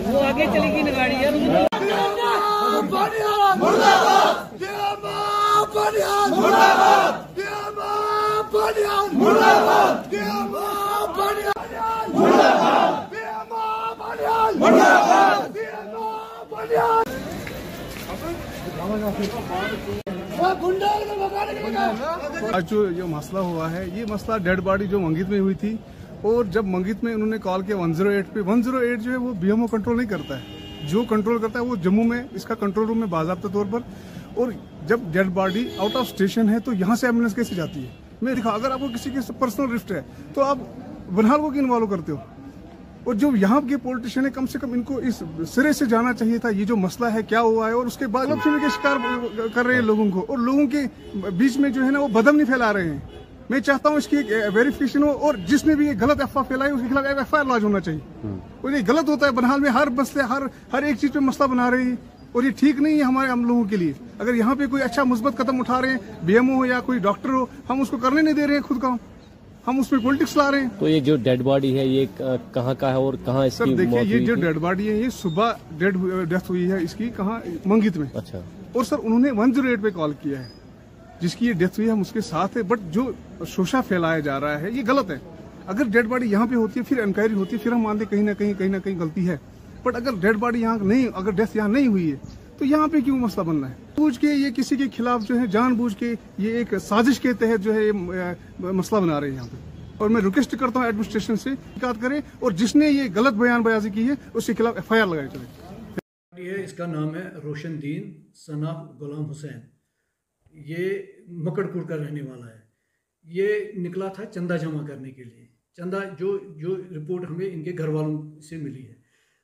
वो आगे चलेगी ना गाड़ी यार। आज जो मसला हुआ है, ये मसला डेड बॉडी जो मंगित में हुई थी, और जब मंगित में उन्होंने कॉल किया 108 पे, 108 जो है वो बीएमओ कंट्रोल नहीं करता है। जो कंट्रोल करता है वो जम्मू में, इसका कंट्रोल रूम में बाज़ाब्ता तौर पर। और जब dead body out of station है तो यहाँ से एम्बुलेंस कैसे जाती है? मैं दिखा, अगर आपको किसी के पर्सनल रिफ्ट है तो आप बनहाल को क्यों इन्वॉल्व करते हो? और जो यहाँ के पॉलिटिशियन है, कम से कम इनको इस सिरे से जाना चाहिए था ये जो मसला है क्या हुआ है, और उसके बाद के शिकार कर रहे हैं लोगों को, और लोगों के बीच में जो है ना वो बदमनी फैला रहे हैं। मैं चाहता हूँ इसकी वेरिफिकेशन हो, और जिसने भी ये गलत अफवाह फैलाई उसके खिलाफ एफआईआर लॉन्च होना चाहिए। और ये गलत होता है, बनहाल में हर मसले हर एक चीज पे मसला बना रहे हैं, और ये ठीक नहीं है हमारे हम लोगों के लिए। अगर यहाँ पे कोई अच्छा मुस्बत कदम उठा रहे हैं, बीएमओ हो या कोई डॉक्टर हो, हम उसको करने नहीं दे रहे हैं खुद का, हम उसमें पॉलिटिक्स ला रहे हैं। तो ये जो डेड बॉडी है ये कहाँ का है और कहाँ इसकी सर देखिए, ये जो थी? डेड बॉडी है ये सुबह डेथ हुई है इसकी, कहाँ? मंगित में। अच्छा। और सर उन्होंने 108 पे कॉल किया है, जिसकी ये डेथ हुई है, हम उसके साथ है। बट जो शोषा फैलाया जा रहा है ये गलत है। अगर डेड बॉडी यहाँ पे होती है, फिर इंक्वायरी होती है, फिर हम मानते कहीं ना कहीं गलती है। बट अगर डेड बॉडी यहाँ नहीं, अगर डेथ यहाँ नहीं हुई है तो यहाँ पे क्यों मसला बनना है? पूछ के ये किसी के खिलाफ जो है जानबूझ के ये एक साजिश के तहत जो है ये मसला बना रहे हैं यहाँ पे। और मैं रिक्वेस्ट करता हूँ एडमिनिस्ट्रेशन से बात करें, और जिसने ये गलत बयानबाजी की है उसके खिलाफ एफआईआर लगाई जाए। इसका नाम है रोशन दीन सन ऑफ गुलाम हुसैन। ये मकड़पुर का रहने वाला है। ये निकला था चंदा जमा करने के लिए। चंदा जो रिपोर्ट हमें इनके घर वालों से मिली है,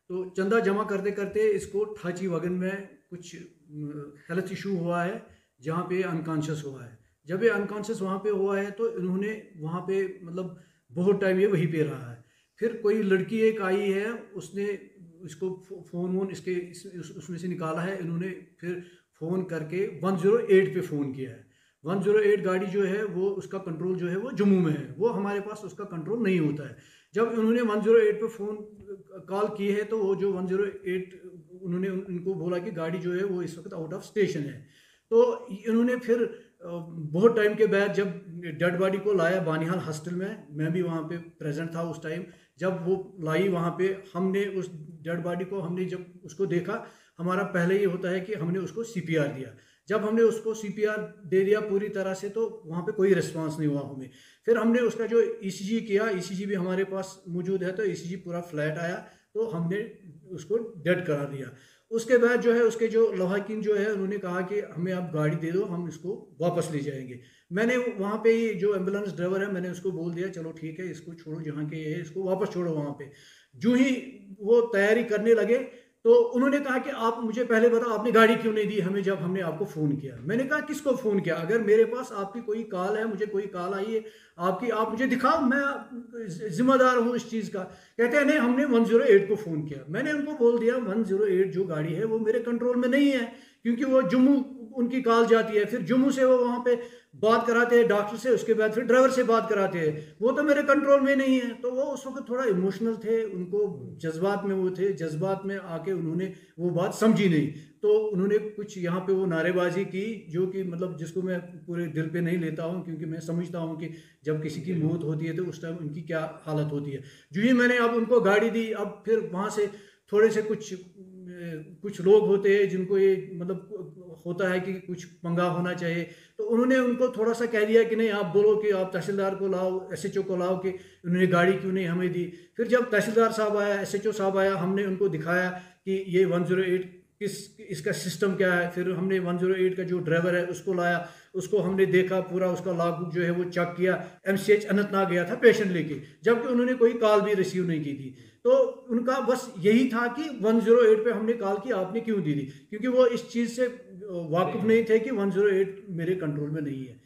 तो चंदा जमा करते करते इसको ठाची वगन में कुछ हेल्थ इशू हुआ है, जहाँ पे अनकॉन्शियस हुआ है। जब ये अनकॉन्शियस वहाँ पे हुआ है तो इन्होंने वहाँ पे मतलब बहुत टाइम ये वहीं पे रहा है। फिर कोई लड़की एक आई है, उसने इसको फ़ोन उसमें से निकाला है। इन्होंने फिर फ़ोन करके 108 पे फ़ोन किया है। 108 गाड़ी जो है वो उसका कंट्रोल जो है वो जम्मू में है, वो हमारे पास उसका कंट्रोल नहीं होता है। जब उन्होंने 108 पे फ़ोन कॉल की है तो वो जो 108 उन्होंने उनको बोला कि गाड़ी जो है वो इस वक्त आउट ऑफ स्टेशन है। तो इन्होंने फिर बहुत टाइम के बाद जब डेड बॉडी को लाया बानिहाल हॉस्टल में, मैं भी वहाँ पे प्रेजेंट था उस टाइम। जब वो लाई वहाँ पे, हमने उस डेड बॉडी को हमने जब उसको देखा, हमारा पहले ये होता है कि हमने उसको सीपीआर दिया। जब हमने उसको सीपीआर दे दिया पूरी तरह से तो वहाँ पे कोई रिस्पांस नहीं हुआ हमें। फिर हमने उसका जो ईसीजी किया, ईसीजी भी हमारे पास मौजूद है, तो ईसीजी पूरा फ्लैट आया, तो हमने उसको डेड करा दिया। उसके बाद जो है उसके जो लवाकिन जो है उन्होंने कहा कि हमें आप गाड़ी दे दो, हम इसको वापस ले जाएंगे। मैंने वहाँ पे ही जो एम्बुलेंस ड्राइवर है, मैंने उसको बोल दिया चलो ठीक है, इसको छोड़ो, जहाँ के ये है इसको वापस छोड़ो वहाँ पे। जो ही वो तैयारी करने लगे तो उन्होंने कहा कि आप मुझे पहले बताओ आपने गाड़ी क्यों नहीं दी हमें जब हमने आपको फ़ोन किया। मैंने कहा किसको फ़ोन किया? अगर मेरे पास आपकी कोई कॉल है, मुझे कोई कॉल आई है आपकी, आप मुझे दिखाओ, मैं जिम्मेदार हूँ इस चीज़ का। कहते हैं नहीं, हमने 108 को फ़ोन किया। मैंने उनको बोल दिया 108 जो गाड़ी है वो मेरे कंट्रोल में नहीं है, क्योंकि वो जम्मू उनकी कॉल जाती है, फिर जम्मू से वो वहाँ पे बात कराते हैं डॉक्टर से, उसके बाद फिर ड्राइवर से बात कराते हैं, वो तो मेरे कंट्रोल में नहीं है। तो वो उस वक्त थोड़ा इमोशनल थे, उनको जज्बात में वो थे, जज्बात में आके उन्होंने वो बात समझी नहीं, तो उन्होंने कुछ यहाँ पे वो नारेबाजी की, जो कि मतलब जिसको मैं पूरे दिल पे नहीं लेता हूँ, क्योंकि मैं समझता हूँ कि जब किसी की मौत होती है तो उस टाइम उनकी क्या हालत होती है। जो ही मैंने अब उनको गाड़ी दी, अब फिर वहाँ से थोड़े से कुछ लोग होते हैं जिनको ये मतलब होता है कि कुछ पंगा होना चाहिए, तो उन्होंने उनको थोड़ा सा कह दिया कि नहीं आप बोलो कि आप तहसीलदार को लाओ, एसएचओ को लाओ कि उन्होंने गाड़ी क्यों नहीं हमें दी। फिर जब तहसीलदार साहब आया, एसएचओ साहब आया, हमने उनको दिखाया कि ये 108 इसका सिस्टम क्या है। फिर हमने 108 का जो ड्राइवर है उसको लाया, उसको हमने देखा, पूरा उसका लॉग बुक जो है वो चेक किया। एमसीएच अनंतनाग गया था पेशेंट लेके, जबकि उन्होंने कोई कॉल भी रिसीव नहीं की थी। तो उनका बस यही था कि 108 पे हमने कॉल की, आपने क्यों दी थी, क्योंकि वो इस चीज़ से वाकिफ नहीं थे कि 108 मेरे कंट्रोल में नहीं है।